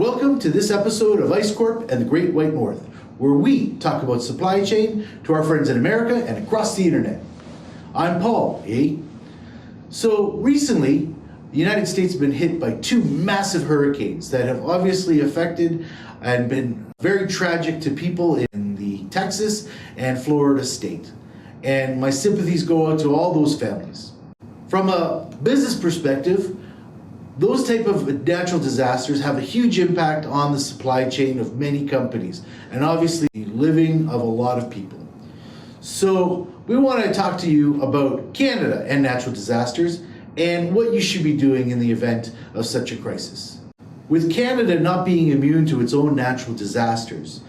Welcome to this episode of Ice Corp and the Great White North, where we talk about supply chain to our friends in America and across the internet. I'm Paul, So recently, the United States has been hit by two massive hurricanes that have obviously affected and been very tragic to people in the Texas and Florida state. And my sympathies go out to all those families. From a business perspective, those type of natural disasters have a huge impact on the supply chain of many companies and obviously the living of a lot of people. So we want to talk to you about Canada and natural disasters and what you should be doing in the event of such a crisis. With Canada not being immune to its own natural disasters,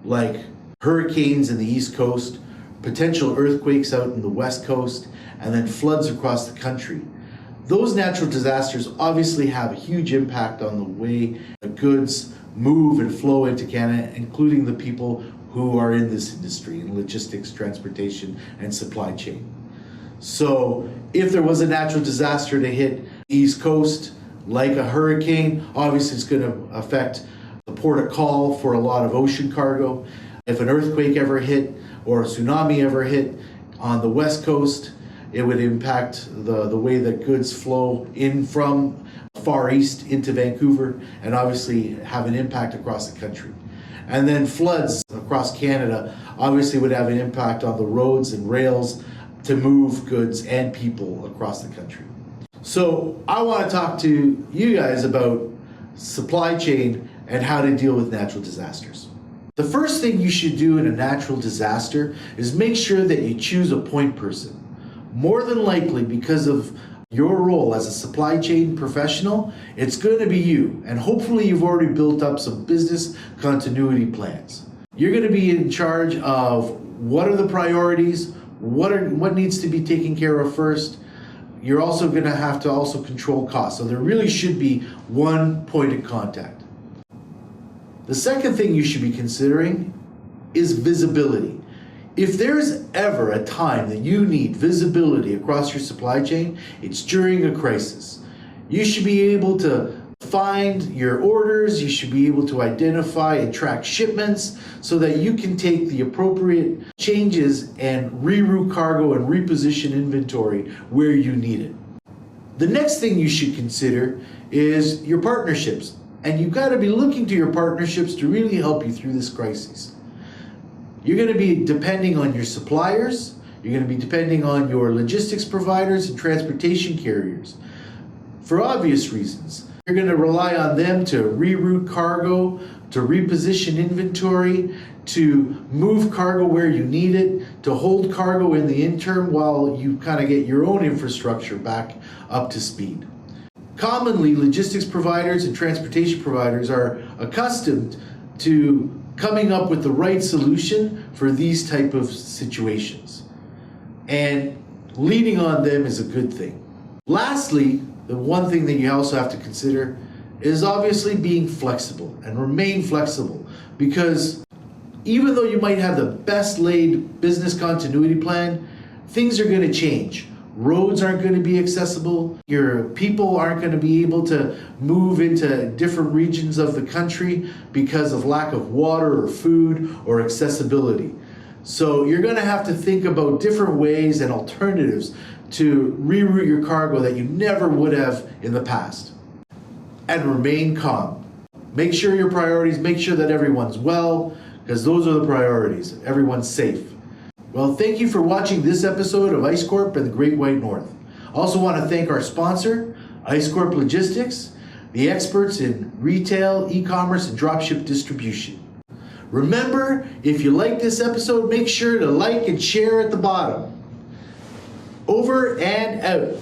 like hurricanes in the East Coast, potential earthquakes out in the West Coast, and then floods across the country, those natural disasters obviously have a huge impact on the way the goods move and flow into Canada, including the people who are in this industry, in logistics, transportation, and supply chain. So if there was a natural disaster to hit the East Coast, like a hurricane, obviously it's going to affect the port of call for a lot of ocean cargo. If an earthquake ever hit or a tsunami ever hit on the West Coast, it would impact the way that goods flow in from Far East into Vancouver and obviously have an impact across the country. And then floods across Canada obviously would have an impact on the roads and rails to move goods and people across the country. So I want to talk to you guys about supply chain and how to deal with natural disasters. The first thing you should do in a natural disaster is make sure that you choose a point person. More than likely, because of your role as a supply chain professional, it's going to be you. And hopefully you've already built up some business continuity plans. You're going to be in charge of what are the priorities, what needs to be taken care of first. You're also going to have to also control costs. So there really should be one point of contact. The second thing you should be considering is visibility. If there's ever a time that you need visibility across your supply chain, it's during a crisis. You should be able to find your orders, you should be able to identify and track shipments so that you can take the appropriate changes and reroute cargo and reposition inventory where you need it. The next thing you should consider is your partnerships. And you've got to be looking to your partnerships to really help you through this crisis. You're going to be depending on your suppliers, you're going to be depending on your logistics providers and transportation carriers. For obvious reasons, you're going to rely on them to reroute cargo, to reposition inventory, to move cargo where you need it, to hold cargo in the interim while you kind of get your own infrastructure back up to speed. Commonly, logistics providers and transportation providers are accustomed to coming up with the right solution for these type of situations. And leaning on them is a good thing. Lastly, the one thing that you also have to consider is obviously being flexible and remain flexible, because even though you might have the best laid business continuity plan, things are going to change. Roads aren't going to be accessible. Your people aren't going to be able to move into different regions of the country because of lack of water or food or accessibility. So you're going to have to think about different ways and alternatives to reroute your cargo that you never would have in the past. And remain calm. Make sure your priorities, make sure that everyone's well, because those are the priorities. Everyone's safe. Well, thank you for watching this episode of Ice Corp and the Great White North. I also want to thank our sponsor, Ice Corp Logistics, the experts in retail, e-commerce, and dropship distribution. Remember, if you like this episode, make sure to like and share at the bottom. Over and out.